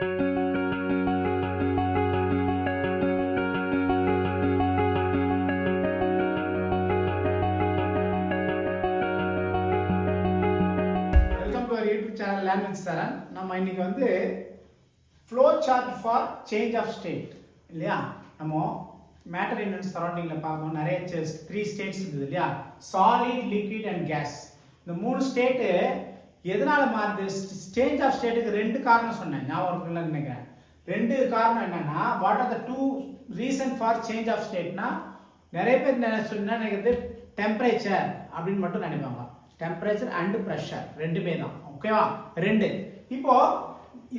YouTube channel learning தரன். நம்ம இன்னைக்கு வந்து flow chart for change of state இல்லையா. நம்ம மேட்டர் இன் சரௌண்டிங்கில் பார்க்கணும். நிறைய 3 ஸ்டேட்ஸ் இருக்குது இல்லையா. Solid, liquid and gas. இந்த 3 ஸ்டேட்டு எதனால மாறுது? சேஞ்ச் ஆஃப் ஸ்டேட்டுக்கு 2 காரணம் சொன்னேன், ஞாபகம் இருக்குன்னு நினைக்கிறேன். 2 காரணம் என்னன்னா, what are the 2 reason for change of ஸ்டேட்னா, நிறைய பேர் நினைக்கிறது டெம்பரேச்சர் அப்படின்னு மட்டும் நினைப்பாங்க. டெம்பரேச்சர் அண்ட் ப்ரெஷர் ரெண்டுமே தான். ஓகேவா? 2. இப்போ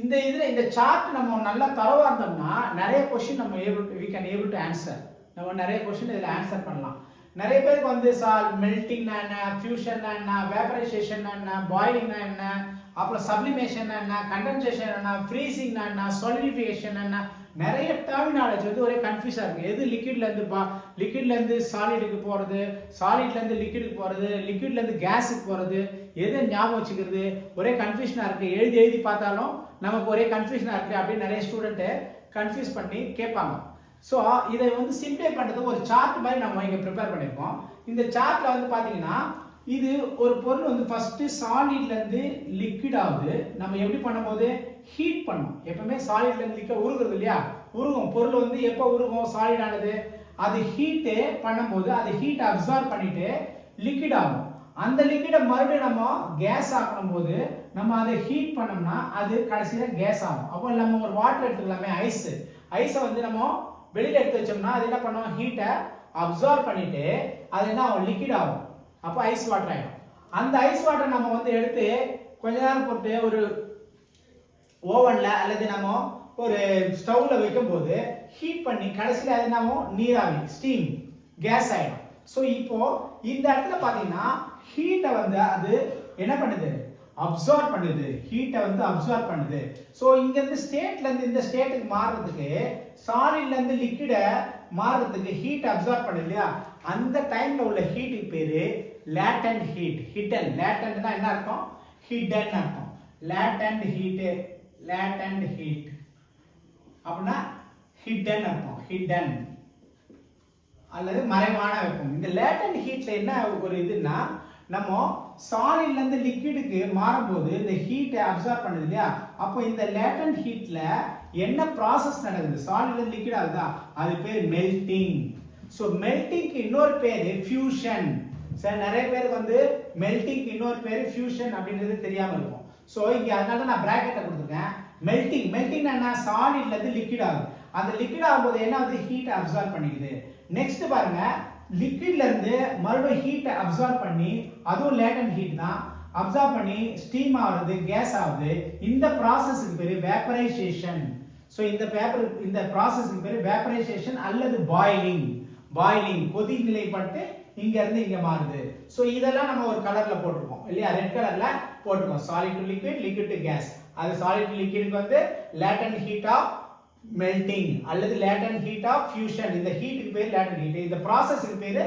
இந்த சார்ட் நம்ம நல்லா தரவா இருந்தோம்னா நிறைய क्वेश्चन நம்ம we can able to answer. நம்ம நிறைய क्वेश्चन இதுல ஆன்சர் பண்ணலாம். நிறைய பேருக்கு வந்து மெல்டிங்னா என்ன, ஃபியூஷன்னா என்ன, வேப்பரைசேஷன்னா என்ன, பாயிலிங்னா என்ன, அப்புறம் சப்ளிமேஷன்னா என்ன, கண்டென்சேஷன் என்ன, ஃப்ரீசிங்னா என்ன, சாலிடிஃபிகேஷன் என்ன, நிறைய டெர்மினாலஜி வந்து ஒரே கன்ஃபியூஸா இருக்கு. எது லிக்விட்ல இருந்து சாலிடுக்கு போறது, சாலிட்ல இருந்து லிக்விடுக்கு போறது, லிக்விட்ல இருந்து கேஸுக்கு போறது, எதை ஞாபகம் வச்சுக்கிறது, ஒரே கன்ஃபியூஷனா இருக்கு. எழுதி பார்த்தாலும் நமக்கு ஒரே கன்ஃபியூஷனா இருக்கு அப்படின்னு நிறைய ஸ்டூடெண்ட் கன்ஃபியூஸ் பண்ணி கேட்பாங்க. ஸோ இதை வந்து சிம்பிளை பண்றதுக்கு ஒரு சார்ட் மாதிரி நம்ம இங்க ப்ரிப்பேர் பண்ணியிருக்கோம். இந்த சார்ட்ல வந்து பாத்தீங்கன்னா, இது ஒரு பொருள் வந்து ஃபர்ஸ்ட் சாலிட்ல இருந்து லிக்விட் ஆகுது. நம்ம எப்படி பண்ணும்போது ஹீட் பண்ணும். எப்பவுமே சாலிட்ல இருந்து லிக்விட் உருகுறது இல்லையா, உருகும். பொருள் வந்து எப்போ உருகும்? சாலிட் ஆனது அது ஹீட் பண்ணும்போது அது ஹீட் அப்சார்ப் பண்ணிட்டு லிக்விட் ஆகும். அந்த லிக்விடை மறுபடியும் நம்ம கேஸ் ஆக்கணும் போது நம்ம அதை ஹீட் பண்ணோம்னா அது கடைசியில கேஸ் ஆகும். அப்போ நம்ம ஒரு வாட்டர் எடுத்துக்கலாமே, ஐஸை வந்து நம்ம வெளியில எடுத்து வச்சோம்னா அது என்ன பண்ணும்? ஹீட்டை அப்சார்ப் பண்ணிட்டு அது என்ன ஆகும்? லிக்விட் ஆகும். அப்போ ஐஸ் வாட்டர் ஆயிடும். அந்த ஐஸ் வாட்டர் நம்ம வந்து எடுத்து கொஞ்ச நேரம் போட்டு ஒரு ஓவன்ல அல்லது நம்ம ஒரு ஸ்டவ்ல வைக்கும் போது ஹீட் பண்ணி கடைசியில அது என்னமோ நீராவி, ஸ்டீம், கேஸ் ஆயிடும். ஸோ இப்போ இந்த இடத்துல பாத்தீங்கன்னா ஹீட்டை வந்து அது என்ன பண்ணுது? அப்சார்ப் பண்ணுது. ஹீட்டை வந்து அப்சார்ப் பண்ணுது. ஸோ இங்க இருந்து ஸ்டேட்ல இருந்து இந்த ஸ்டேட்டுக்கு மாறுறதுக்கு, சாலிட்ல இருந்து லிக்விட மாறுறதுக்கு ஹீட் அப்சார்ப் பண்ணுது இல்லையா, அந்த டைம்ல உள்ள ஹீட்டுக்கு பேரு லேட்டன்ட் ஹீட். ஹிடன், லேட்டன்ட்னா என்ன அர்த்தம்? ஹிடன் அர்த்தம். லேட்டன்ட் ஹீட் அப்படின்னா ஹிடன் அர்த்தம். ஹிடன் அல்லது மறைவான வெப்பம். இந்த லேட்டன்ட் ஹீட்ல என்ன ஒரு இதுன்னா, நம்ம சாலிட்ல இருந்து லிக்விடுக்கு மாறும்போது இந்த ஹீட்டை அப்சார்ப் பண்ணுது இல்லையா. அப்போ இந்த லேட்டன்ட் ஹீட்ல என்ன ப்ராசஸ் நடக்குது? சாலிட்ல இருந்து லிக்விட் ஆகுதா, அது பேர் மெல்டிங். ஸோ மெல்டிங்க்கு இன்னொரு பேரு ஃபியூஷன். சரி, நிறைய பேருக்கு வந்து மெல்டிங்க்கு இன்னொரு பேரு ஃபியூஷன் அப்படின்றது தெரியாம இருக்கும். ஸோ இங்க அதனால நான் பிராக்கெட்டை கொடுத்துருக்கேன். மெல்டிங் என்ன? சாலிட்ல இருந்து லிக்விட் ஆகுது. அந்த லிக்விட் ஆகும்போது என்ன ஆகுது? ஹீட்டை அப்சார்ப் பண்ணிக்குது. நெக்ஸ்ட் பாருங்க, லிக்விட்ல இருந்து மறுபடியும் ஹீட்டை அப்சார்ப் பண்ணி, அதுவும் லேட்டன்ட் ஹீட் தான், அப்சார்ப் பண்ணி ஸ்டீம் ஆகுது, கேஸ் ஆகுது. இந்த ப்ராசஸ்க்கு பேரு வேப்பரைசேஷன். சோ இந்த ப்ராசஸ்க்கு பேரு வேப்பரைசேஷன் அல்லது பாயிலிங். கொதிநிலைப்பட்டு இங்க இருந்து இங்க மாறுது. சோ இதெல்லாம் நம்ம ஒரு கலர்ல போட்டுருக்கோம் இல்லையா, ரெட் கலர்ல போட்டுருக்கோம். Solid to liquid, liquid to gas. அது சாலிட் டு லிக்விட்க்கு வந்து லேட்டன்ட் ஹீட் ஆஃப் மெல்டிங் அல்லது லேட்டன்ட் ஹீட் ஆஃப் ஃபியூஷன். இந்த ஹீட்டுக்கு பேர் லேட்டன்ட் ஹீட். இந்த ப்ராசஸ்க்கு பேரு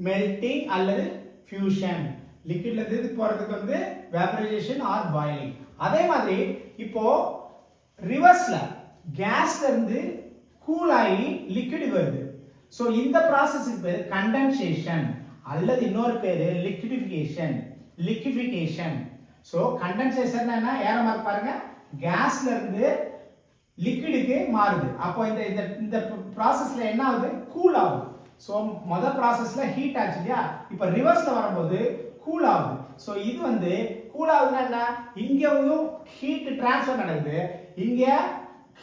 மெல்டிங் அல்லது ஃபியூஷன். லிக்விட்ல இருந்து போறதுக்கு வந்து வேப்பரைசேஷன் ஆர் பாயிலிங். அதே மாதிரி இப்போ ரிவர்ஸ்ல கேஸ்ல இருந்து கூல் ஆகி லிக்விட் வருது. சோ இந்த ப்ராசஸ்க்கு பேரு கண்டென்சேஷன் அல்லது இன்னொரு பேரு லிக்விஃபிகேஷன். சோ கண்டென்சேஷன் என்ன? ஏற மார்க் பாருங்க, கேஸ்ல இருந்து லிக்விடுக்கு மாறுது. அப்போ இந்த ப்ராசஸ்ல என்ன ஆகுது? கூல் ஆகுது. சோ முதல் ப்ராசஸ்ல ஹீட் ஆச்சு இல்லையா, இப்போ ரிவர்ஸ்ல வரும்போது கூல் ஆகுது. சோ இது வந்து கூல் ஆகுதுன்னா என்ன? இங்கேயும் ஹீட் ட்ரான்ஸ்ஃபர் நடக்குது, இங்க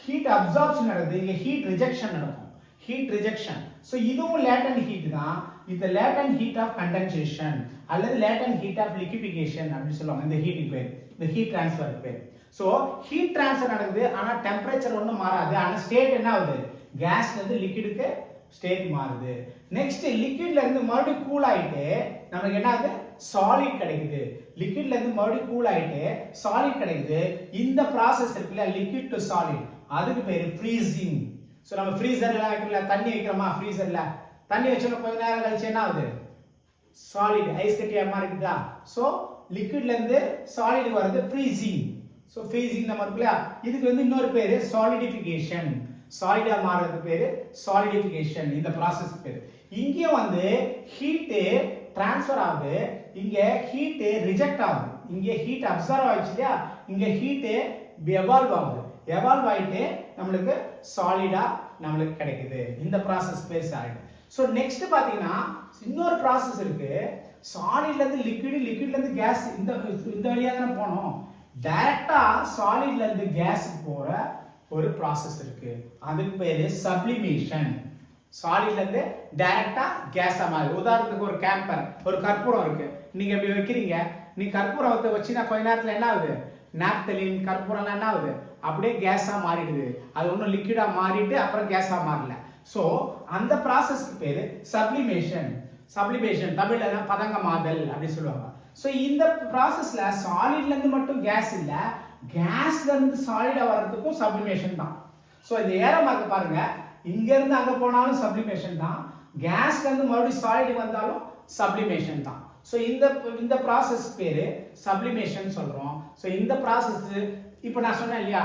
ஹீட் அப்சார்ப்ஷன் நடக்குது, இங்க ஹீட் ரிஜெக்ஷன் நடக்கும். சோ இதுவும் லேட்டன்ட் ஹீட் தான். இந்த லேட்டன்ட் ஹீட் ஆஃப் கண்டென்சேஷன் அல்லது லேட்டன்ட் ஹீட் ஆஃப் லிக்விஃபிகேஷன் அப்படி சொல்லுவாங்க. இந்த ஹீட்டுக்கு பேர், இந்த ஹீட் ட்ரான்ஸ்ஃபருக்கு பேர். சோ ஹீட் ட்ரான்ஸ்ஃபர் நடக்குது, ஆனா டெம்பரேச்சர் ஒன்றும் மாறாது. ஆனா ஸ்டேட் என்ன ஆகுது? கேஸ்ல இருந்து லிக்விடுக்கு ஸ்டேட் மாறுது. நெக்ஸ்ட் லிக்விட்ல இருந்து மறுபடியும் கூல் ஆயிட்டு நமக்கு என்ன ஆகுது? சாலிட் கிடைக்குது. லிக்விட்ல இருந்து மறுபடியும் கூல் ஆயிட்டு சாலிட் கிடைக்குது. இந்த ப்ராசஸ் இருக்குல்ல, லிக்விட் டு சாலிட், அதுக்கு பேரு ஃப்ரீசிங். சோ நம்ம ஃப்ரீசர்ல வைக்கல, தண்ணி வைக்கிறோமா, ஃப்ரீசர்ல தண்ணி வச்சோம்னா கொஞ்ச நேரம் கழிச்சு என்ன ஆகுது? சாலிட், ஐஸ் கட்டியா மாறிக்குதா. சோ லிக்விட்ல இருந்து சாலிட் வருது ஃப்ரீசிங். ஸோ ஃபேஸிங் நம்ம இருக்கு இல்லையா, இதுக்கு வந்து இன்னொரு பேரு சாலிடிஃபிகேஷன். சாலிடா மாறுறது பேரு சாலிடிஃபிகேஷன், இந்த ப்ராசஸ் பேரு. இங்கே வந்து ஹீட் டிரான்ஸ்ஃபர் ஆகுது, இங்க ஹீட் ரிஜெக்ட் ஆகுது. இங்க ஹீட் அப்சர்வ் ஆயிடுச்சு இல்லையா, இங்க ஹீட் எவால்வ் ஆகுது. எவால்வ் ஆயிட்டு நம்மளுக்கு சாலிடா நம்மளுக்கு கிடைக்குது. இந்த ப்ராசஸ் பேர் சாலிட். ஸோ நெக்ஸ்ட் பாத்தீங்கன்னா இன்னொரு ப்ராசஸ் இருக்கு. சாலிட்ல இருந்து லிக்விட், லிக்விட்ல இருந்து கேஸ். இந்த வழியா தானே போனோம். டைரக்டா சாலிட்ல இருந்து கேஸ் போற ஒரு ப்ராசஸ் இருக்கு. அதுக்கு பேரு சப்ளிமேஷன். சாலிட்ல இருந்து டைரக்டா கேஸா மாறுது. உதாரணத்துக்கு ஒரு கேம்பர், ஒரு கற்பூரம் இருக்கு, நீங்க இப்படி வைக்கிறீங்க. நீ கற்பூரத்தை வச்சுனா கொஞ்ச நேரத்துல என்ன ஆகுது, நாப்தலின் கற்பூரம் என்ன ஆகுது, அப்படியே கேஸா மாறிடுது. அது ஒன்றும் லிக்விடா மாறிட்டு அப்புறம் கேஸா மாறல. ஸோ அந்த ப்ராசஸ்க்கு பேரு சப்ளிமேஷன். சப்ளிமேஷன் தமிழ்ல பதங்கமாதல் அப்படி சொல்லுவாங்க. ஸோ இந்த ப்ராசஸ்ல சாலிட்ல இருந்து மட்டும் கேஸ் இல்ல, கேஸ்ல இருந்து சாலிடா வர்றதுக்கும் சப்ளிமேஷன் தான். ஸோ இந்த ஏரோ மார்க் பாருங்க, இங்க இருந்து அங்க போனாலும் சப்ளிமேஷன் தான், கேஸ்ல இருந்து மறுபடியும் சாலிட் வந்தாலும் சப்ளிமேஷன் தான். ஸோ இந்த ப்ராசஸ் பேரு சப்ளிமேஷன் சொல்றோம். ஸோ இந்த ப்ராசஸ் இப்போ நான் சொன்னேன் இல்லையா,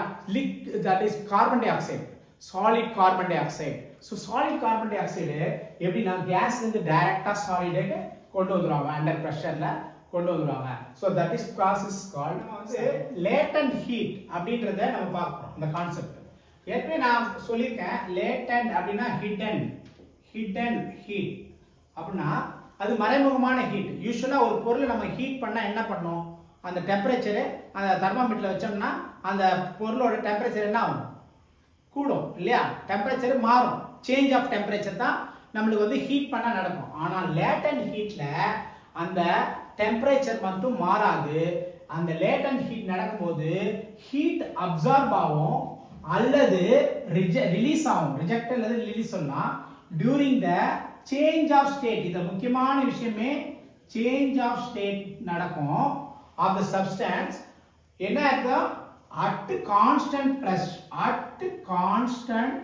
that is carbon di oxide, solid carbon di oxide. So solid carbon di oxide எப்படின்னா கேஸ்ல இருந்து டைரக்டா சாலிடை கொண்டு வந்துருவாங்க, அண்டர் பிரஷர்ல கொண்டு வந்துருவாங்க. So that is process called வந்து லேட்டன்ட் ஹீட் அப்படின்றத நம்ம பார்க்கிறோம். இந்த கான்செப்ட் ஏற்கனவே நான் சொல்லியிருக்கேன். லேட்டன்ட் அப்படின்னா ஹிடன் ஹீட் அப்படின்னா அது மறைமுகமான ஹீட். யூஸ்வலா ஒரு பொருளை நம்ம ஹீட் பண்ணா என்ன பண்ணும், அந்த டெம்பரேச்சர் அந்த தெர்மாமீட்டர்ல வச்சோம்னா அந்த பொருளோட டெம்பரேச்சர் என்ன ஆகும், கூடும் இல்லையா, டெம்பரேச்சர் மாறும். சேஞ்ச் ஆஃப் டெம்பரேச்சர் தான் நம்மளுக்கு வந்து ஹீட் பண்ணா நடக்கும். ஆனா லேட்டன்ட் ஹீட்ல அந்த டெம்பரேச்சர் மட்டும் மாறாது. அந்த லேட்டன்ட் ஹீட் நடக்கும்போது ஹீட் அப்சார்ப் ஆகும் அல்லது ரிலீஸ் ஆகும். ரிஜெக்ட் அல்லது ரிலீஸ் சொல்லலாம் during the change of state. இது முக்கியமான விஷயமே, சேஞ்ச் ஆஃப் ஸ்டேட் நடக்கும் ஆஃப் த சப்ஸ்டன்ஸ். என்ன அர்த்தம், at constant pressure, at constant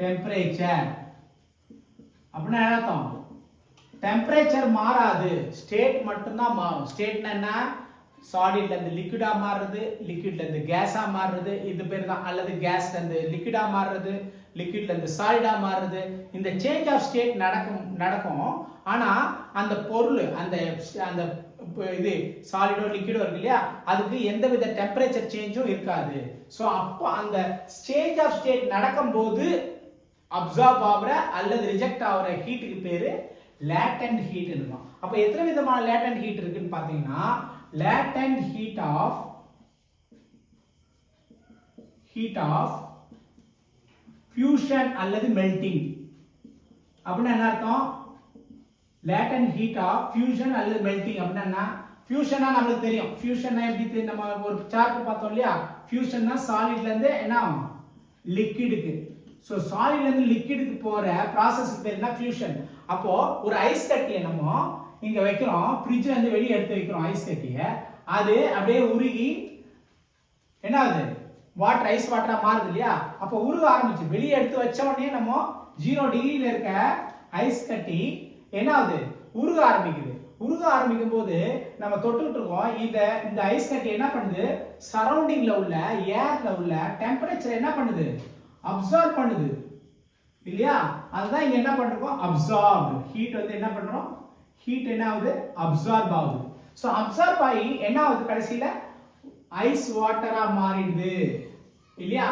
temperature. அப்படின்னா என்ன அர்த்தம், டெம்பரேச்சர் மாறாது, ஸ்டேட் மட்டும் தான் மாறும். ஸ்டேட்னா என்ன, சாலிட்ல இருந்து லிக்விடா மாறுறது, லிக்விட்ல இருந்து கேஸா மாறுறது, இது பேர் தான். அல்லது கேஸ்ல இருந்து லிக்விடா மாறுறது, லிக்விட்ல இருந்து சாலிடா மாறுறது. இந்த சேஞ்ச் ஆஃப் ஸ்டேட் நடக்கும். ஆனா அந்த பொருள் அந்த இது சாலிடோ லிக்விடோ இருக்கு இல்லையா, அதுக்கு எந்தவித டெம்பரேச்சர் சேஞ்சும் இருக்காது. ஸோ அப்போ அந்த சேஞ்ச் ஆஃப் ஸ்டேட் நடக்கும்போது அப்சார்ப் ஆகுற அல்லது ரிஜெக்ட் ஆகுற ஹீட்டுக்கு பேரு லேட்டன்ட் ஹீட் இருக்கும். அப்ப எத்தனை விதமான லேட்டன்ட் ஹீட் இருக்குன்னு பாத்தீங்கன்னா, லேட்டன்ட் ஹீட் ஆஃப் ஃபியூஷன் அல்லது மெல்டிங். அப்படின்னா என்ன அர்த்தம், லேட்டன்ட் ஹீட் ஆஃப் ஃபியூஷன் அல்லது மெல்டிங். அப்படின்னா ஃபியூஷனா நமக்கு தெரியும். ஃபியூஷனா எப்படி நம்ம ஒரு சார்ட் பார்த்தோம் இல்லையா, ஃபியூஷன்னா சாலிட்ல இருந்து என்ன ஆகும், லிக்விடுக்கு. ஸோ சாலிட்ல இருந்து லிக்விடுக்கு போற ப்ராசஸ் பேர் என்ன, ஃபியூஷன். அப்போ ஒரு ஐஸ் கட்டியை நம்ம இங்க வைக்கிறோம், ஃப்ரிட்ஜ்ல இருந்து வெளியே எடுத்து வைக்கிறோம் ஐஸ் கட்டியை, அது அப்படியே உருகி என்ன ஆகுது, வாட்டர் ஐஸ் வாட்டரா மாறுது இல்லையா. அப்போ உருக ஆரம்பிச்சு வெளியே எடுத்து வச்ச உடனே நம்ம 0 டிகிரியில இருக்க ஐஸ் கட்டி என்ன ஆகுது, உருக ஆரம்பிக்குது. உருக ஆரம்பிக்கும் போது நம்ம தொட்டுட்டு இருக்கோம், இந்த ஐஸ் கட்டி என்ன பண்ணுது, சரௌண்டிங்ல உள்ள ஏர்ல உள்ள டெம்பரேச்சர் என்ன பண்ணுது, அப்சார்ப் பண்ணுது இல்லையா. அதுதான் இங்க என்ன பண்றோம், அப்சார்ப் ஹீட் வந்து என்ன பண்றோம், ஹீட் என்ன ஆகுது, அப்சார்ப் ஆகுது. சோ அப்சார்ப் ஆகி என்ன ஆகுது, கடைசியில ஐஸ் வாட்டரா மாறிடுது இல்லையா.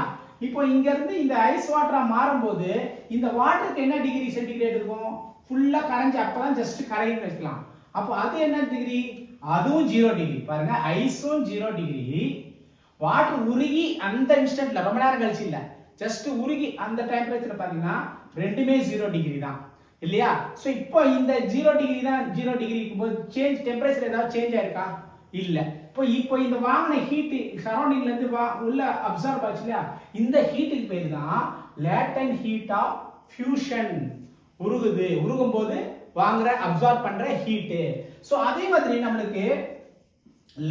இப்போ இங்க இருந்து இந்த ஐஸ் வாட்டரா மாறும்போது இந்த வாட்டருக்கு என்ன டிகிரி சென்டிகிரேட் இருக்கும், ஃபுல்லா கரைஞ்சு அப்பதான் ஜஸ்ட் கரைன்னு வைக்கலாம். அப்போ அது என்ன டிகிரி, அதுவும் 0 டிகிரி. பாருங்க ஐஸும் 0 டிகிரி, வாட்டர் உருகி அந்த இன்ஸ்டன்ட்ல ரொம்ப நேரம் கழிச்சு இல்ல, ஜஸ்ட் உருகி அந்த டெம்பரேச்சர் பாத்தீங்கன்னா ரெண்டுமே 0 டிகிரி தான் இல்லையா. சோ இப்போ இந்த 0 டிகிரி தான், 0 டிகிரி இருக்கும்போது சேஞ்ச் டெம்பரேச்சர் ஏதாவது சேஞ்ச் ஆயிருக்கா, இல்ல. இப்போ இந்த வாங்கின ஹீட் சரௌண்டிங்ல இருந்து உள்ள அப்சார்ப் ஆச்சு இல்லையா, இந்த ஹீட்டுக்கு பேர் தான் லேட்டன்ட் ஹீட் ஆஃப் ஃபியூஷன். உருகுது, உருகும் போது வாங்குற அப்சார்ப் பண்ற ஹீட். சோ அதே மாதிரி நம்மளுக்கு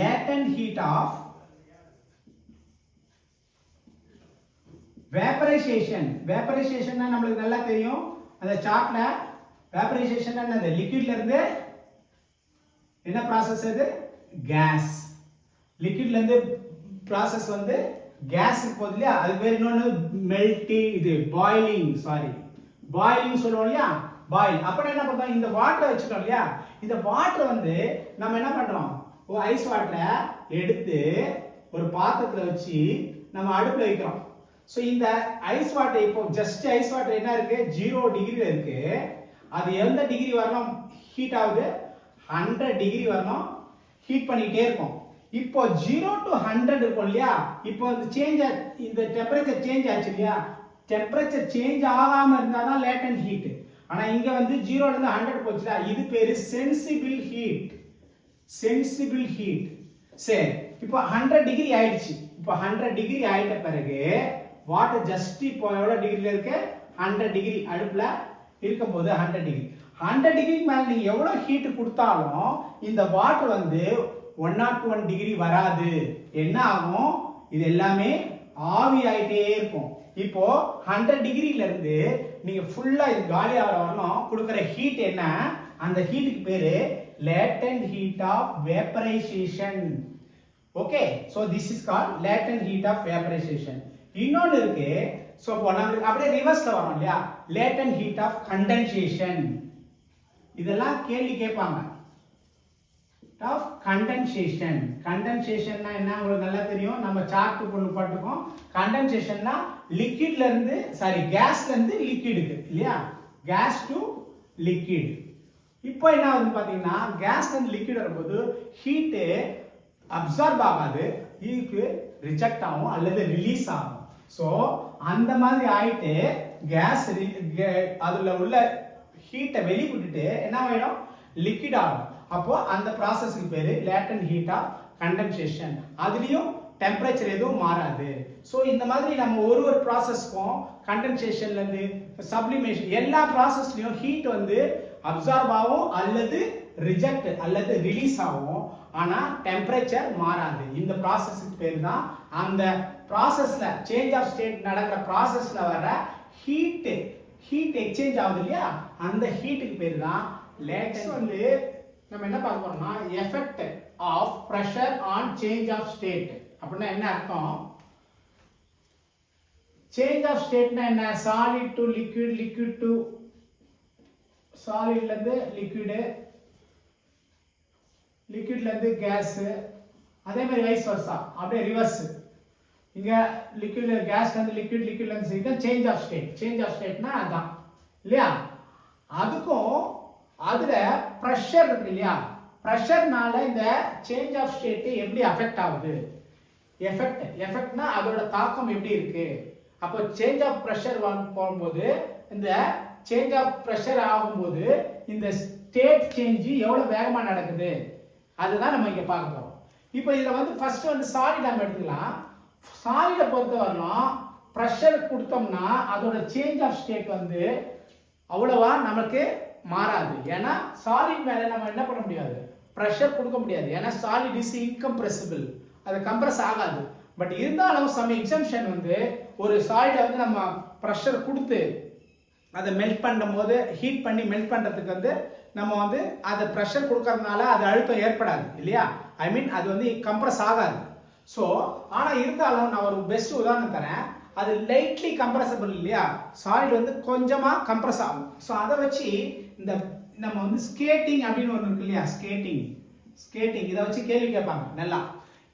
latent heat of vaporisation. Vaporisation நம்மளுக்கு நல்லா தெரியும், அந்த சார்ட்ல வேப்பரைசேஷன் என்னது, லிக்விட்ல இருந்து என்ன ப்ராசஸ், அது கேஸ். லிக்விட்லேருந்து ப்ராசஸ் வந்து கேஸுக்கு போகுது இல்லையா, அது பேர் இன்னொன்று பாயிலிங் சொல்லுவோம் இல்லையா, பாயில். அப்புறம் என்ன பண்ணுறோம், இந்த வாட்டரை வச்சுட்டோம் இல்லையா, இந்த வாட்டர் வந்து நம்ம என்ன பண்ணுறோம், ஐஸ் வாட்டரை எடுத்து ஒரு பாத்திரத்தில் வச்சு நம்ம அடுப்பில் வைக்கிறோம். ஸோ இந்த ஐஸ் வாட்டர் இப்போ ஜஸ்ட் ஐஸ் வாட்டர் என்ன இருக்கு, 0 டிகிரியில் இருக்கு. அது எந்த டிகிரி வரணும் ஹீட் ஆகுது, 100 டிகிரி வரணும் ஹீட் பண்ணிக்கிட்டே இருக்கும். இப்போ 0 to 100 இருக்கும் இல்லையா, இப்போ இந்த டெம்பரேச்சர் சேஞ்ச் ஆச்சு இல்லையா, டெம்பரேச்சர் சேஞ்ச் ஆகாம இருந்தால் தான் லேட்டன்ட் ஹீட். ஆனா இங்க வந்து 0 ல இருந்து 100 போச்சுல, இது பேரு சென்சிபிள் ஹீட். சரி, இப்போ 100 டிகிரி ஆயிடுச்சு. இப்போ 100 டிகிரி ஆயிட்ட பிறகு வாட்டர் ஜஸ்ட் இப்போ எவ்வளவு டிகிரில இருக்கு, 100 டிகிரி அடுப்புல இருக்கும்போது 100 டிகிரிக்கு மேல நீங்க எவ்வளவு ஹீட் கொடுத்தாலும் இந்த வாட்டர் வந்து 101 டிகிரி வராது. என்ன ஆகும், இது எல்லாமே ஆவி ஆயிட்டே இருக்கும். இப்போ 100 டிகிரில இருந்து நீங்க ஃபுல்லா இது காலி ஆகிற வரணும் கொடுக்கிற ஹீட் என்ன, அந்த ஹீட்டுக்கு பேரு latent heat of vaporization. Okay, so this is called latent heat of vaporization. இன்னொன்னு இருக்கு, சோ நம்ம அப்படியே ரிவர்ஸ்ல வரோம் இல்லையா, latent heat of condensation. இதெல்லாம் கேள்வி கேட்பாங்க. of கண்டென்சேஷன்னா என்ன உங்களுக்கு நல்லா தெரியும், நம்ம சார்ட் கொண்டு போட்டுக்கோம். கண்டென்சேஷன்னா லிக்விட்ல இருந்து கேஸ்ல இருந்து லிக்விடுக்கு இல்லையா, கேஸ் டு லிக்விட். இப்போ என்ன ஆகுதுன்னு பாத்தீங்கன்னா, கேஸ்ல இருந்து லிக்விட் வரும்போது ஹீட் அப்சார்ப் ஆகாது, ஹீட் ரிஜெக்ட் ஆகும் அல்லது ரிலீஸ் ஆகும். சோ அந்த மாதிரி ஆயிட்டு கேஸ் அதுல உள்ள ஹீட்டை வெளிவிட்டுட்டு என்ன ஆயிடும், லிக்விட் ஆகும். அப்போ அந்த ப்ராசஸ்க்கு பேரு லேட்டன்ட் ஹீட் ஆஃப் கண்டென்சேஷன். அதுலயும் டெம்பரேச்சர் எதுவும் மாறாது. சோ இந்த மாதிரி நம்ம ஒரு ப்ராசஸ்க்கும் கண்டென்சேஷன்ல இருந்து சப்ளிமேஷன் எல்லா ப்ராசஸ்லயும் ஹீட் வந்து அப்சார்ப் ஆகும் அல்லது ரிஜெக்ட் அல்லது ரிலீஸ் ஆகும். ஆனா டெம்பரேச்சர் மாறாது. இந்த ப்ராசஸ்க்கு பேரு தான், அந்த ப்ராசஸ்ல சேஞ்ச் ஆஃப் ஸ்டேட் நடக்கிற ப்ராசஸ்ல வர ஹீட் எக்ஸ்சேஞ்ச் ஆகுது இல்லையா, அந்த ஹீட்டுக்கு பேரு தான் லேட்டன்ட். வந்து நம்ம என்ன பார்க்க போறோம்னா, effect of pressure on change of state. அப்படின்னா என்ன அர்த்தம், சேஞ்ச் ஆஃப் ஸ்டேட்னா என்ன, solid to liquid, liquid to சாலிட்ல இருந்து லிக்விட், லிக்விட்ல இருந்து கேஸ், அதே மாதிரி வைஸ் வர்சா, அப்படியே ரிவர்ஸ். இங்க லிக்விட் கேஸ்ல இருந்து லிக்விட், லிக்விட்ல இருந்து இது change of state. Change of ஸ்டேட்னா அதான் இல்லையா. அதுக்கும் அதுல பிரஷர் இருக்கு இல்லையா, பிரஷர்னால இந்த சேஞ்ச் ஆஃப் ஸ்டேட் எப்படி அஃபெக்ட் ஆகுது, எஃபெக்ட்னா அதோட தாக்கம் எப்படி இருக்கு. அப்போ சேஞ்ச் ஆஃப் பிரஷர் போகும்போது, இந்த சேஞ்ச் ஆஃப் பிரஷர் ஆகும்போது இந்த ஸ்டேட் சேஞ்ச் எவ்வளவு வேகமா நடக்குது, அதுதான் நம்ம இங்க பார்க்க போறோம். இப்போ இதுல வந்து ஃபர்ஸ்ட் வந்து சாலிட் நம்ம எடுத்துக்கலாம். சாலிட பொறுத்த வரணும் பிரஷர் கொடுத்தோம்னா அதோட சேஞ்ச் ஆஃப் ஸ்டேட் வந்து அவ்வளவா நமக்கு மாறாது. ஏன்னா சாலிட் மேல நம்ம என்ன பண்ண முடியாது, பிரஷர் கொடுக்க முடியாது. ஏன்னா சாலிட் இஸ் இன்கம்ப்ரெசிபிள், அது கம்ப்ரஸ் ஆகாது. பட் இருந்தாலும் சம் எக்ஸம்ஷன் வந்து ஒரு சாலிட வந்து நம்ம பிரஷர் கொடுத்து அதை மெல்ட் பண்ணும்போது, ஹீட் பண்ணி மெல்ட் பண்றதுக்கு வந்து நம்ம வந்து அதை பிரஷர் கொடுக்கறதுனால அது அழுத்தம் ஏற்படாது இல்லையா, ஐ மீன் அது வந்து கம்ப்ரஸ் ஆகாது. ஸோ ஆனா இருந்தாலும் நான் ஒரு பெஸ்ட் உதாரணம் தரேன். அது லைட்லி கம்ப்ரஸபிள் இல்லையா, சாலிட் வந்து கொஞ்சமா கம்ப்ரஸ் ஆகும். ஸோ அதை வச்சு இந்த நம்ம வந்து ஸ்கேட்டிங் அப்படின்னு ஒன்று இருக்கு இல்லையா, ஸ்கேட்டிங் இதை வச்சு கேள்வி கேட்பாங்க நல்லா.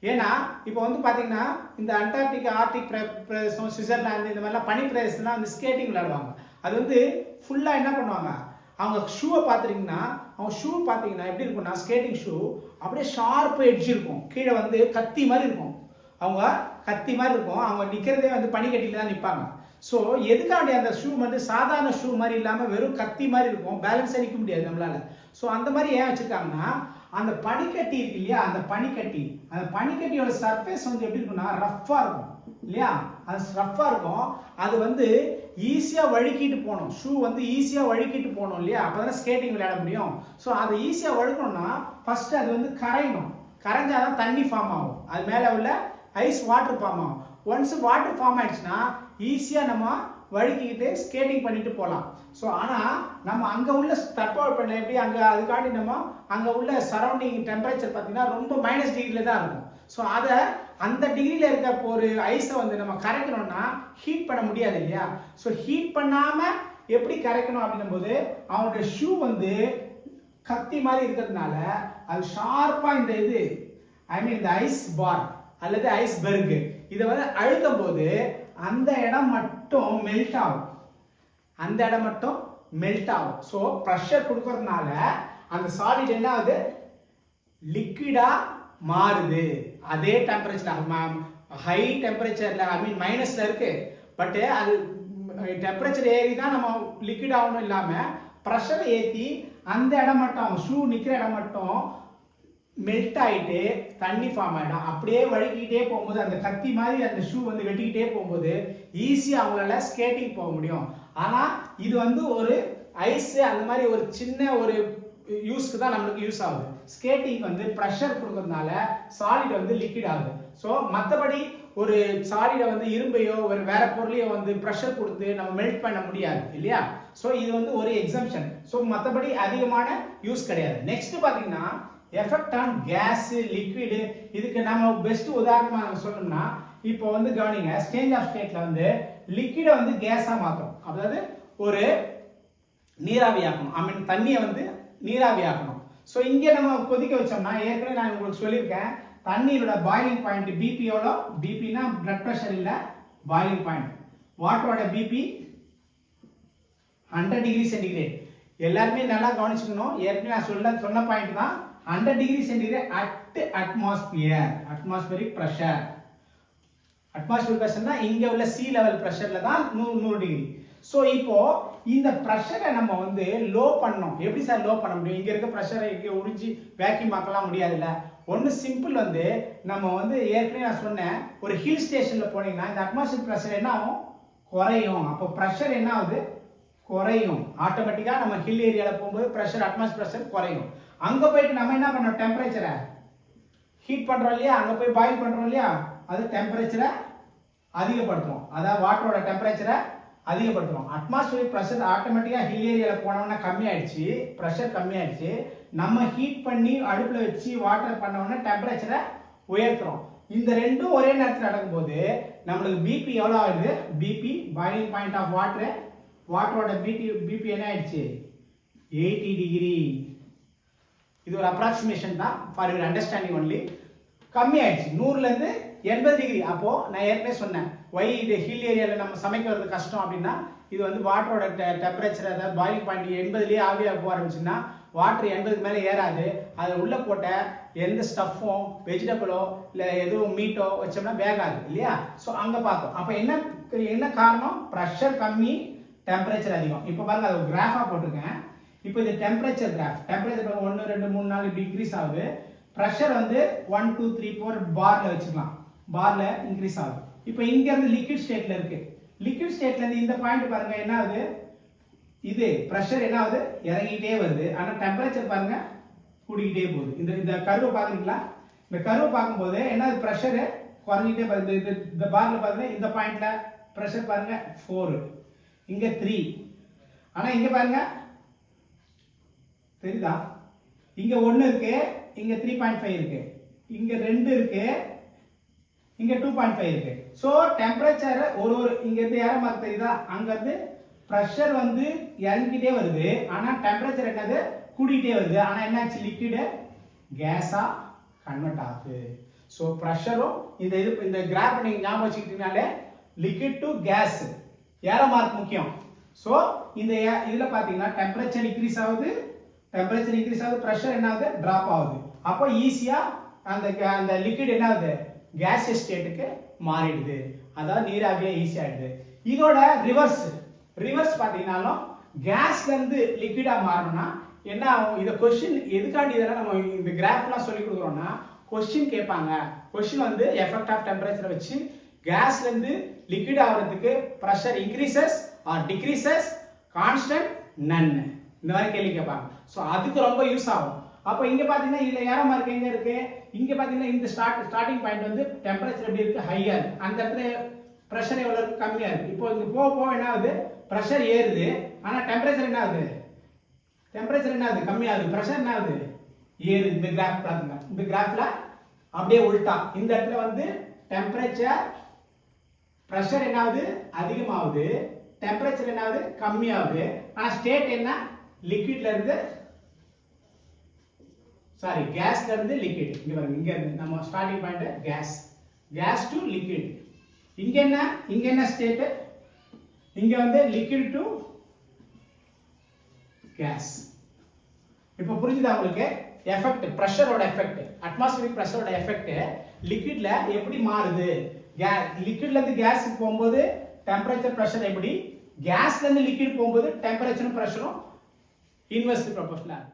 ஏன்னா இப்போ வந்து பாத்தீங்கன்னா இந்த அண்டார்டிக், ஆர்டிக் பிரதேசம், சுவிட்சர்லாந்து இந்த மாதிரிலாம் பனி பிரதேசம்லாம் வந்து ஸ்கேட்டிங் விளையாடுவாங்க. அது வந்து ஃபுல்லா என்ன பண்ணுவாங்க, அவங்க ஷூவை பார்த்துட்டீங்கன்னா, அவங்க ஷூ பார்த்தீங்கன்னா எப்படி இருக்கும்னா, ஸ்கேட்டிங் ஷூ அப்படியே ஷார்ப் எட்ஜ் இருக்கும், கீழே வந்து கத்தி மாதிரி இருக்கும். அவங்க கத்தி மாதிரி இருக்கும், அவங்க நிற்கிறதே வந்து பனிக்கட்டில தான் நிற்பாங்க. ஸோ எதுக்காண்டி அந்த ஷூ வந்து சாதாரண ஷூ மாதிரி இல்லாமல் வெறும் கத்தி மாதிரி இருக்கும், பேலன்ஸ் அடிக்க முடியாது நம்மளால. ஸோ அந்த மாதிரி ஏன் வச்சிருக்காங்கன்னா, அந்த பனிக்கட்டி இருக்கு இல்லையா, அந்த பனிக்கட்டியோட சர்ஃபேஸ் வந்து எப்படி இருக்கும்னா ரஃப்பா இருக்கும் இல்லையா, அது ரஃப்பா இருக்கும். அது வந்து ஈஸியா வழுக்கிட்டு போகணும், ஷூ வந்து ஈஸியா வழுக்கிட்டு போகணும் இல்லையா, அப்பதான் ஸ்கேட்டிங் விளையாட முடியும். ஸோ அதை ஈஸியா வழுக்கணும்னா ஃபர்ஸ்ட் அது வந்து கரையணும், கரைஞ்சாதான் தண்ணி ஃபார்ம் ஆகும், அது மேல உள்ள ஐஸ் வாட்டர் ஃபார்ம் ஆகும். ஒன்ஸ் வாட்டர் ஃபார்ம் ஆயிடுச்சுன்னா ஈஸியா நம்ம வழுக்கிக்கிட்டு ஸ்கேட்டிங் பண்ணிட்டு போகலாம். ஸோ ஆனால் நம்ம அங்கே உள்ள தட்பவெப்பநிலை எப்படி, அங்கே அதுக்காண்டி நம்ம அங்கே உள்ள சரௌண்டிங் டெம்பரேச்சர் பார்த்தீங்கன்னா ரொம்ப -டிகிரியில் தான் இருக்கும். ஸோ அதை அந்த டிகிரியில் இருக்க ஒரு ஐஸை வந்து நம்ம கரைக்கணும்னா ஹீட் பண்ண முடியாது இல்லையா? ஸோ ஹீட் பண்ணாமல் எப்படி கரைக்கணும் அப்படின்னும் போது அவனுடைய ஷூ வந்து கத்தி மாதிரி இருக்கிறதுனால அது ஷார்ப்பாக இந்த இந்த ஐஸ் பார் அல்லது ஐஸ்பெர்க் இதை வந்து அழுத்தும் போது அந்த இடம் மட்டும் மெல்ட் ஆகும். அந்த இடம் மட்டும் மெல்ட் ஆகும். ஸோ ப்ரெஷர் கொடுக்கறதுனால அந்த சாலிட் என்ன ஆகுது? லிக்விடா மாறுது. அதே டெம்பரேச்சர் ஹை டெம்பரேச்சர்ல மைனஸ்ல இருக்கு. பட் அது டெம்பரேச்சர் ஏறி தான் நம்ம லிக்விட் ஆகணும் இல்லாம ப்ரெஷரை ஏற்றி அந்த இடம் மட்டும் ஷூ நிற்கிற இடம் மட்டும் மெல்ட் ஆகிட்டு தண்ணி ஃபார்ம் ஆகிடும். அப்படியே வழுக்கிட்டே போகும்போது அந்த கத்தி மாதிரி அந்த ஷூ வந்து வெட்டிக்கிட்டே போகும்போது ஈஸியாக அவங்களால ஸ்கேட்டிங் போக முடியும். ஆனால் இது வந்து ஒரு ஐஸ் அந்த மாதிரி ஒரு சின்ன ஒரு யூஸ்க்கு தான் நம்மளுக்கு யூஸ் ஆகுது. ஸ்கேட்டிங் வந்து ப்ரெஷர் கொடுக்கறதுனால சாலிட் வந்து லிக்விட் ஆகுது. ஸோ மற்றபடி ஒரு சாலிடை வந்து இரும்பையோ ஒரு வேற பொருளையோ வந்து ப்ரெஷர் கொடுத்து நம்ம மெல்ட் பண்ண முடியாது இல்லையா? ஸோ இது வந்து ஒரு எக்ஸம்ஷன். ஸோ மற்றபடி அதிகமான யூஸ் கிடையாது. நெக்ஸ்ட் பார்த்தீங்கன்னா எஃபெக்ட் ஆன் கேஸ் லிக்விடு. இதுக்கு நம்ம பெஸ்ட் உதாரணமாக நம்ம சொல்லணும்னா இப்போ வந்து கவனிங்க, சேஞ்ச் ஆஃப் ஸ்டேட்ல வந்து லிக்விடை வந்து கேஸா மாற்றும். அதாவது ஒரு நீராவி ஆக்கணும். தண்ணியை வந்து நீராவி ஆக்கணும். ஸோ இங்கே நம்ம கொதிக்க வச்சோம்னா ஏற்கனவே நான் உங்களுக்கு சொல்லியிருக்கேன் தண்ணியோட பாயிலிங் பாயிண்ட் பிபி எவ்வளோ? பிபினா பிளட் ப்ரெஷர் இல்லை, பாயிலிங் பாயிண்ட். வாட்டரோட பிபி 100 டிகிரி சென்டிகிரேட். எல்லாருமே நல்லா கவனிச்சுக்கணும். ஏற்கனவே நான் சொன்ன பாயிண்ட் தான் 100 degree centigrade at atmospheric pressure. Atmospheric ப்ரெஷர்னா இங்க உள்ள சி லெவல் ப்ரெஷர்ல தான் 100 டிகிரி. ஸோ இப்போ இந்த ப்ரெஷரை நம்ம வந்து லோ பண்ணோம். எப்படி சார் லோ பண்ண முடியும்? இங்க இருக்க ப்ரெஷரை இங்கே உறிஞ்சி வேக்யூம் ஆக்கலாம் முடியாதுல்ல. ஒன்று சிம்பிள் வந்து நம்ம வந்து ஏற்கனவே நான் சொன்னேன் ஒரு ஹில் ஸ்டேஷன்ல போனீங்கன்னா இந்த அட்மாஸ்பியர் ப்ரெஷர் என்ன ஆகும்? குறையும். அப்போ ப்ரெஷர் என்ன ஆகுது? குறையும். ஆட்டோமேட்டிக்கா நம்ம ஹில் ஏரியால போகும்போது ப்ரெஷர் அட்மாஸ்பியர் ப்ரெஷர் குறையும். அங்க போயிட்டு நம்ம என்ன பண்ணோம்? டெம்பரேச்சரை ஹீட் பண்றோம் இல்லையா? அங்க போய் பாயில் பண்றோம் இல்லையா? அது டெம்பரேச்சரை அதிகப்படுத்தும். அதாவது வாட்டரோட டெம்பரேச்சரை அதிகப்படுத்தும். அட்மாஸ்பியரிக் ப்ரெஷர் ஆட்டோமேட்டிக்கா ஹில் ஏரியால போனோம்னா கம்மி ஆயிடுச்சு, ப்ரெஷர் கம்மி ஆயிடுச்சு. நம்ம ஹீட் பண்ணி அடுப்புல வச்சு வாட்டர் பண்ணோம்னா டெம்பரேச்சரை உயர்த்துறோம். இந்த ரெண்டும் ஒரே நேரத்தில் நடக்கும்போது நம்மளுக்கு பிபி எவ்வளோ ஆகுது? பிபி பாயிலிங் பாயிண்ட் ஆஃப் வாட்டரோட பிபி என்ன ஆயிடுச்சு? 80 டிகிரி. இது ஒரு அப்ராக்சிமேஷன் தான், ஃபார் யுவர் அண்டர்ஸ்டாண்டிங் ஒன்லி. கம்மி ஆயிடுச்சு 100ல இருந்து 80 டிகிரி. அப்போ நான் ஏற்கனவே சொன்னேன் இது ஹில் ஏரியாவில் நம்ம சமைக்கிறது கஷ்டம் அப்படின்னா இது வந்து வாட்டரோட டெம்பரேச்சர் அதாவது பாயிலிங் பாயிண்ட் 80லயே ஆவியாக போக ஆரம்பிச்சுன்னா வாட்டர் 80க்கு மேலே ஏறாது. அதில் உள்ள போட்ட எந்த ஸ்டஃப்பும் வெஜிடபிளோ இல்லை எதுவும் மீட்டோ வச்சோம்னா வேகாது இல்லையா? ஸோ அங்கே பார்த்தோம். அப்போ என்ன காரணம்? ப்ரெஷர் கம்மி, டெம்பரேச்சர் அதிகம். இப்போ பாருங்க அது ஒரு கிராஃபாக போட்டிருக்கேன். இப்போ இது டெம்பரேச்சர் கிராஃப். டெம்பரேச்சர் 1 2 3 4 டிகிரிஸ் ஆகுது. ப்ரெஷர் வந்து 1 2 3 4 பார்ல வச்சுக்கலாம். பார்ல இன்க்ரீஸ் ஆகுது. இப்போ இங்க இருந்து லிக்விட் ஸ்டேட்ல இருக்கு. லிக்விட் ஸ்டேட்ல இருந்து இந்த பாயிண்ட் பாருங்க என்ன ஆகுது? இது ப்ரெஷர் என்ன ஆகுது? இறங்கிட்டே வருது. ஆனா டெம்பரேச்சர் பாருங்க கூடிக்கிட்டே போகுது. இந்த கர்வ் பாக்குறீங்களா? இந்த கர்வ் பார்க்கும்போது என்ன ப்ரெஷர் குறைஞ்சிட்டே வருது. இந்த பார்ல பாருங்க இந்த பாயிண்ட்ல ப்ரெஷர் பாருங்க 4, இங்க 3. ஆனா இங்க பாருங்க தெரியுதா? இங்க 1 இருக்கு, இங்க 3.5 இருக்கு, இங்க 2 இருக்கு, இங்க 2.5 இருக்கு. சோ டெம்பரேச்சர் ஒரு இங்க இருந்து ஏற மாதிரி தெரியுதா? அங்க இருந்து பிரஷர் வந்து இறங்கிட்டே வருது. ஆனா டெம்பரேச்சர் என்னது? கூடிட்டே வருது. ஆனா என்னாச்சு? லிக்விட் கேஸா கன்வெர்ட் ஆகுது. சோ பிரஷரும் இந்த கிராஃப் நீங்க ஞாபகம் வச்சுக்கிட்டீங்கனாலே லிக்விட் டு கேஸ் ஏற மார்க் முக்கியம். சோ இந்த இதுல பாத்தீங்கன்னா டெம்பரேச்சர் இன்க்ரீஸ் ஆகுது, பிரஷர் என்ன ஆகுது? டிராப் ஆகுது. அப்போ ஈஸியா அந்த லிக்விட் என்ன ஆகுது? கேஸ் ஸ்டேட்டுக்கு மாறிடுது. அதாவது நீராவியா ஈஸியா ஆயிடுது. இதோட ரிவர்ஸ் பாத்தீங்கன்னாலும் கேஸ்ல இருந்து லிக்விடா மாறணும்னா என்ன ஆகும்? இத क्वेश्चन எதுக்காண்டி இதெல்லாம் நம்ம இந்த கிராஃப்லாம் சொல்லி கொடுக்குறோம்னா क्वेश्चन கேட்பாங்க. क्वेश्चन வந்து எஃபெக்ட் ஆஃப் டெம்பரேச்சர் வச்சு கேஸ்ல இருந்து லிக்விட் ஆகிறதுக்கு pressure increases or decreases, constant, none, இந்த மாதிரி கேள்வி கேட்பாங்க. சோ அதுக்கு ரொம்ப யூஸ் ஆகும். அப்போ இங்க பாத்தீங்கன்னா இதுல ஏற மார்க் எங்க இருக்கு? இங்க பாத்தீங்கன்னா இந்த ஸ்டார்டிங் பாயிண்ட் வந்து டெம்பரேச்சர் எப்படி இருக்கு? ஹையா இருக்கு. அந்த இடத்துல பிரஷர் எவ்வளவு இருக்கு? கம்மியா இருக்கு. இப்போ இங்க போக என்ன ஆகுது? பிரஷர் ஏறுது. ஆனா டெம்பரேச்சர் என்ன ஆகுது? கம்மியா ஆகுது. பிரஷர் என்ன ஆகுது? ஏறுது. இந்த கிராஃப் பாருங்க. இந்த கிராஃப்ல அப்படியே உல்டா இந்த இடத்துல வந்து டெம்பரேச்சர் பிரஷர் என்ன ஆகுது அதிகமாகுது, டெம்பரேச்சர் என்ன ஆகுது கம்மியாகுது. ஆனா ஸ்டேட் என்ன லிக்விட்ல இருந்து சாரி கேஸ்ல இருந்து லிக்விட். இங்க பாருங்க, இங்க இருந்து நம்ம starting point gas to liquid. இங்க என்ன ஸ்டேட், இங்க வந்து லிக்விட் டு கேஸ். இப்போ புரிஞ்சுதா உங்களுக்கு எஃபெக்ட், பிரஷரோட எஃபெக்ட், அட்மாஸ்பியரிக் பிரஷரோட எஃபெக்ட் லிக்விட்ல எப்படி மாறுது. லிக்விட்ல இருந்து கேஸ் போகும்போது டெம்பரேச்சர் பிரஷர் எப்படி, கேஸ்ல இருந்து லிக்விட் போகும்போது டெம்பரேச்சரும் பிரஷரும் இன்வெர்ஸ்லி ப்ரொபோர்ஷனல்.